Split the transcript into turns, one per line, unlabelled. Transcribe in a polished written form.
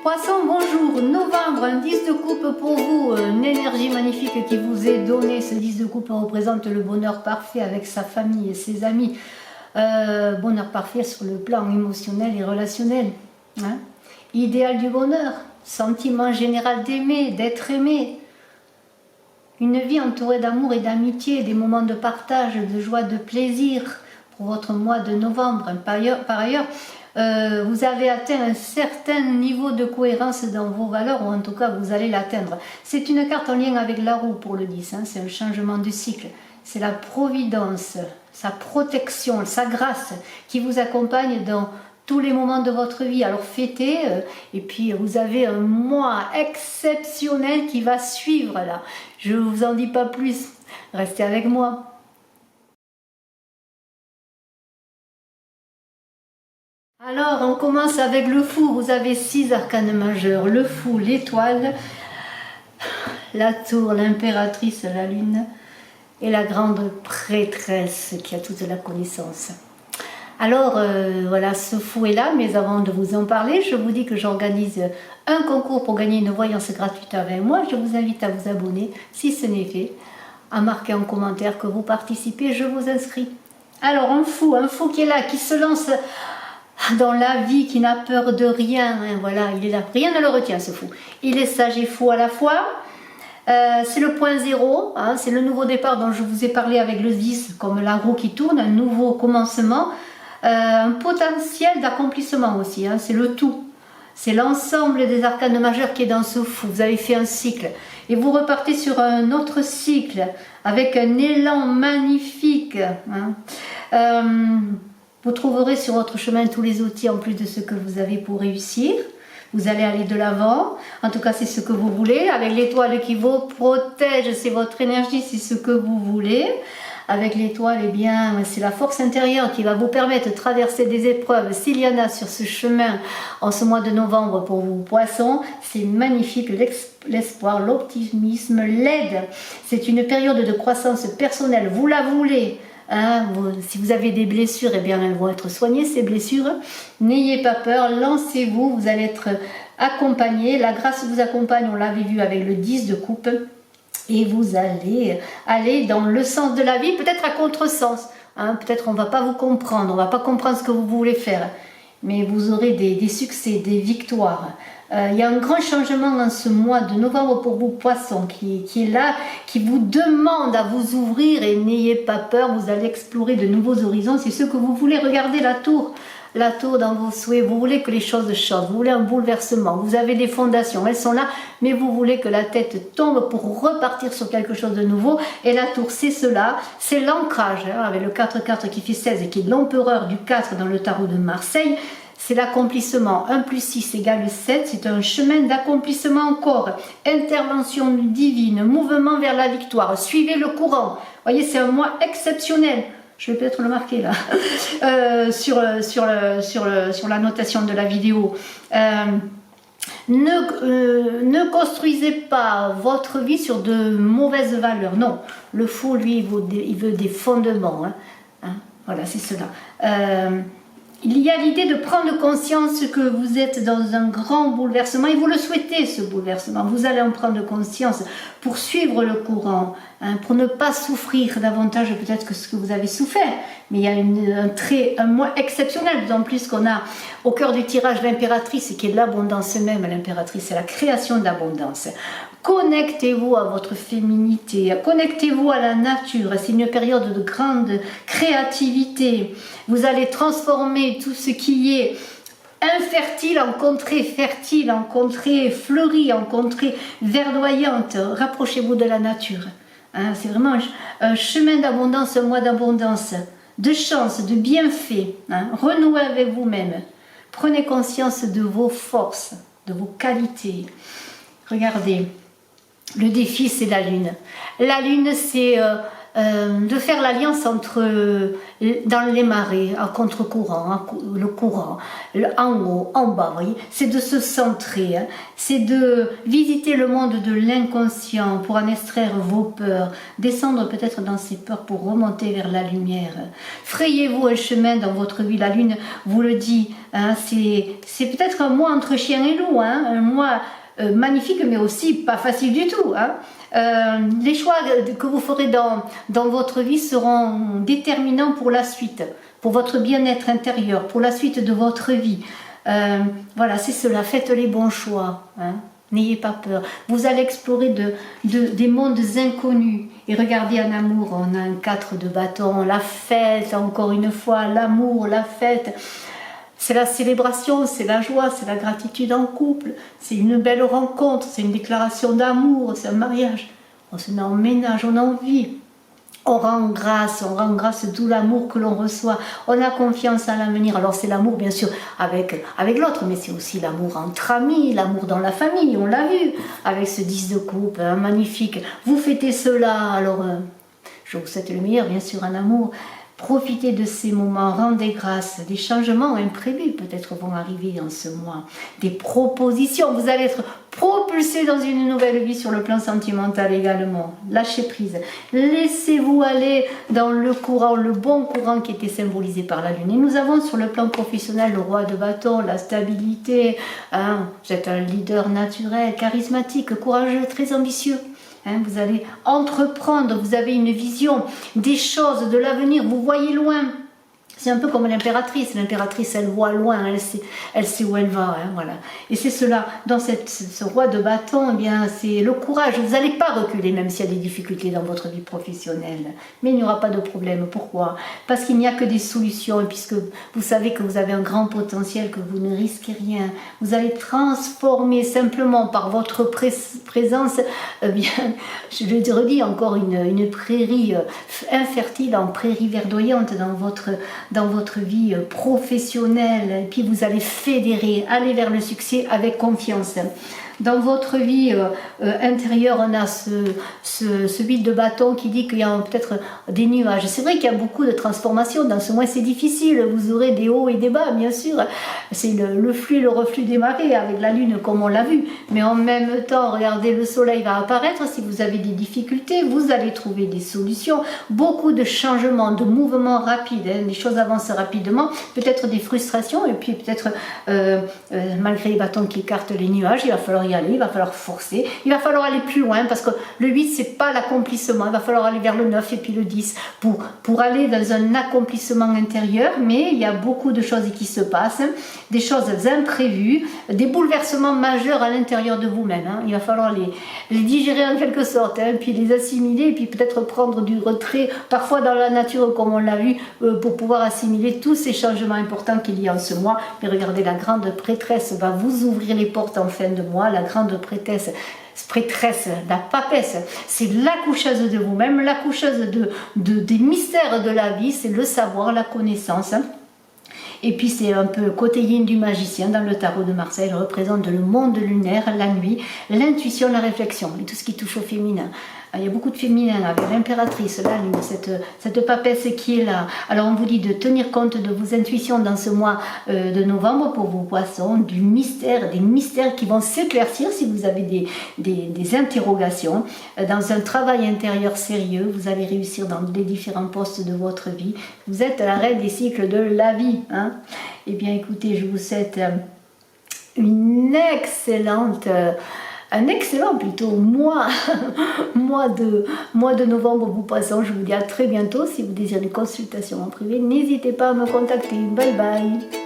Poisson, bonjour. Novembre, un 10 de coupe pour vous, une énergie magnifique qui vous est donnée. Ce 10 de coupe représente le bonheur parfait avec sa famille et ses amis. Bonheur parfait sur le plan émotionnel et relationnel. Hein? Idéal du bonheur, sentiment général d'aimer, d'être aimé. Une vie entourée d'amour et d'amitié, des moments de partage, de joie, de plaisir pour votre mois de novembre. Par ailleurs, vous avez atteint un certain niveau de cohérence dans vos valeurs, ou en tout cas vous allez l'atteindre. C'est une carte en lien avec la roue pour le 10, hein, c'est un changement de cycle. C'est la providence, sa protection, sa grâce qui vous accompagne dans tous les moments de votre vie. Alors fêtez, et puis vous avez un mois exceptionnel qui va suivre là. Je ne vous en dis pas plus, restez avec moi. Alors, on commence avec le fou. Vous avez 6 arcanes majeurs. Le fou, l'étoile, la tour, l'impératrice, la lune et la grande prêtresse qui a toute la connaissance. Alors, voilà, ce fou est là, mais avant de vous en parler, je vous dis que j'organise un concours pour gagner une voyance gratuite avec moi. Je vous invite à vous abonner, si ce n'est fait, à marquer en commentaire que vous participez, je vous inscris. Alors, un fou qui est là, qui se lance dans la vie, qui n'a peur de rien, hein, voilà, il est là, rien ne le retient ce fou. Il est sage et fou à la fois, c'est le point zéro, hein, c'est le nouveau départ dont je vous ai parlé avec le 10, comme la roue qui tourne, un nouveau commencement, un potentiel d'accomplissement aussi, hein, c'est le tout. C'est l'ensemble des arcanes majeurs qui est dans ce fou. Vous avez fait un cycle et vous repartez sur un autre cycle avec un élan magnifique, hein. Vous trouverez sur votre chemin tous les outils en plus de ce que vous avez pour réussir. Vous allez aller de l'avant. En tout cas, c'est ce que vous voulez. Avec l'étoile qui vous protège, c'est votre énergie, c'est ce que vous voulez. Avec l'étoile, eh bien, c'est la force intérieure qui va vous permettre de traverser des épreuves. S'il y en a sur ce chemin en ce mois de novembre pour vous, poissons, c'est magnifique. L'espoir, l'optimisme, l'aide. C'est une période de croissance personnelle. Vous la voulez. Hein, si vous avez des blessures, eh bien elles vont être soignées ces blessures. N'ayez pas peur, lancez-vous, vous allez être accompagné. La grâce vous accompagne, on l'avait vu avec le 10 de coupe. Et vous allez aller dans le sens de la vie, peut-être à contresens. Hein, peut-être on ne va pas vous comprendre, on ne va pas comprendre ce que vous voulez faire. Mais vous aurez des succès, des victoires. Il y a un grand changement en ce mois de novembre pour vous, poissons, qui est là, qui vous demande à vous ouvrir et n'ayez pas peur, vous allez explorer de nouveaux horizons. C'est ce que vous voulez. Regardez la tour dans vos souhaits. Vous voulez que les choses changent, vous voulez un bouleversement. Vous avez des fondations, elles sont là, mais vous voulez que la tête tombe pour repartir sur quelque chose de nouveau. Et la tour, c'est cela, c'est l'ancrage, hein, avec le 4-4 qui fait 16 et qui est l'empereur du 4 dans le tarot de Marseille. C'est l'accomplissement. 1 plus 6 égale 7. C'est un chemin d'accomplissement encore. Intervention divine, mouvement vers la victoire. Suivez le courant. Voyez, c'est un mois exceptionnel. Je vais peut-être le marquer là, sur la notation de la vidéo. Ne construisez pas votre vie sur de mauvaises valeurs. Non, le fou, lui, il veut des fondements. Hein. Voilà, c'est cela. Il y a l'idée de prendre conscience que vous êtes dans un grand bouleversement et vous le souhaitez, ce bouleversement. Vous allez en prendre conscience pour suivre le courant, hein, pour ne pas souffrir davantage peut-être que ce que vous avez souffert. Mais il y a un mois exceptionnel, d'autant plus qu'on a au cœur du tirage l'impératrice qui est l'abondance même. L'impératrice, c'est la création d'abondance. Connectez-vous à votre féminité, connectez-vous à la nature. C'est une période de grande créativité. Vous allez transformer tout ce qui est infertile en contrée fertile, en contrée fleurie, en contrée verdoyante. Rapprochez-vous de la nature. Hein, c'est vraiment un chemin d'abondance, un mois d'abondance, de chance, de bienfaits. Hein. Renouez avec vous-même. Prenez conscience de vos forces, de vos qualités. Regardez. Le défi, c'est la lune. La lune, c'est de faire l'alliance entre dans les marées, à contre-courant, le courant, en haut, en bas, voyez, c'est de se centrer, hein, c'est de visiter le monde de l'inconscient pour en extraire vos peurs, descendre peut-être dans ces peurs pour remonter vers la lumière. Frayez-vous un chemin dans votre vie, la lune vous le dit, hein, c'est peut-être un mois entre chien et loup, hein, un mois magnifique mais aussi pas facile du tout, hein. Les choix que vous ferez dans votre vie seront déterminants pour la suite, pour votre bien-être intérieur, pour la suite de votre vie. Voilà, c'est cela, faites les bons choix, hein. N'ayez pas peur. Vous allez explorer des mondes inconnus. Et regardez en amour, on a un 4 de bâton, la fête, encore une fois, l'amour, la fête. C'est la célébration, c'est la joie, c'est la gratitude en couple, c'est une belle rencontre, c'est une déclaration d'amour, c'est un mariage. On se met en ménage, on en vit. On rend grâce de tout l'amour que l'on reçoit. On a confiance en l'avenir. Alors c'est l'amour bien sûr avec l'autre, mais c'est aussi l'amour entre amis, l'amour dans la famille, on l'a vu, avec ce 10 de coupe, hein, magnifique. Vous fêtez cela, alors je vous souhaite le meilleur, bien sûr, en amour. Profitez de ces moments, rendez grâce. Des changements imprévus peut-être vont arriver en ce mois. Des propositions, vous allez être propulsé dans une nouvelle vie sur le plan sentimental également. Lâchez prise. Laissez-vous aller dans le courant, le bon courant qui était symbolisé par la lune. Et nous avons sur le plan professionnel le roi de bâton, la stabilité. Hein, vous êtes un leader naturel, charismatique, courageux, très ambitieux. Hein, vous allez entreprendre, vous avez une vision des choses, de l'avenir, vous voyez loin. C'est un peu comme l'impératrice. L'impératrice, elle voit loin, elle sait où elle va. Hein, voilà. Et c'est cela, dans ce roi de bâton, eh bien, c'est le courage. Vous n'allez pas reculer, même s'il y a des difficultés dans votre vie professionnelle. Mais il n'y aura pas de problème. Pourquoi? Parce qu'il n'y a que des solutions. Et puisque vous savez que vous avez un grand potentiel, que vous ne risquez rien, vous allez transformer simplement par votre présence, eh bien, je le redis encore, une prairie infertile en prairie verdoyante dans votre vie professionnelle, et puis vous allez fédérer, aller vers le succès avec confiance. Dans votre vie intérieure, on a ce 8 de bâton qui dit qu'il y a peut-être des nuages. C'est vrai qu'il y a beaucoup de transformations. Dans ce mois, c'est difficile. Vous aurez des hauts et des bas, bien sûr. C'est le flux et le reflux des marées avec la lune, comme on l'a vu. Mais en même temps, regardez, le soleil va apparaître. Si vous avez des difficultés, vous allez trouver des solutions. Beaucoup de changements, de mouvements rapides. Hein. Les choses avancent rapidement. Peut-être des frustrations. Et puis peut-être, malgré les bâtons qui écartent les nuages, il va falloir y aller, il va falloir forcer, il va falloir aller plus loin parce que le 8 c'est pas l'accomplissement, il va falloir aller vers le 9 et puis le 10 pour aller dans un accomplissement intérieur, mais il y a beaucoup de choses qui se passent, des choses imprévues, des bouleversements majeurs à l'intérieur de vous-même, hein. Il va falloir les digérer en quelque sorte, hein, puis les assimiler et puis peut-être prendre du retrait, parfois dans la nature comme on l'a vu, pour pouvoir assimiler tous ces changements importants qu'il y a en ce mois. Mais regardez, la grande prêtresse va vous ouvrir les portes en fin de mois. La grande prêtresse, la papesse, c'est l'accoucheuse de vous-même, l'accoucheuse des mystères de la vie, c'est le savoir, la connaissance. Et puis c'est un peu le côté yin du magicien dans le tarot de Marseille, il représente le monde lunaire, la nuit, l'intuition, la réflexion et tout ce qui touche au féminin. Il y a beaucoup de féminin avec l'impératrice, la lune, cette papesse qui est là. Alors on vous dit de tenir compte de vos intuitions dans ce mois de novembre pour vos poissons, des mystères qui vont s'éclaircir si vous avez des interrogations. Dans un travail intérieur sérieux, vous allez réussir dans les différents postes de votre vie. Vous êtes la reine des cycles de la vie. Hein. Eh bien écoutez, je vous souhaite un excellent plutôt mois de novembre vous poissons. Je vous dis à très bientôt. Si vous désirez une consultation en privé, n'hésitez pas à me contacter. Bye bye.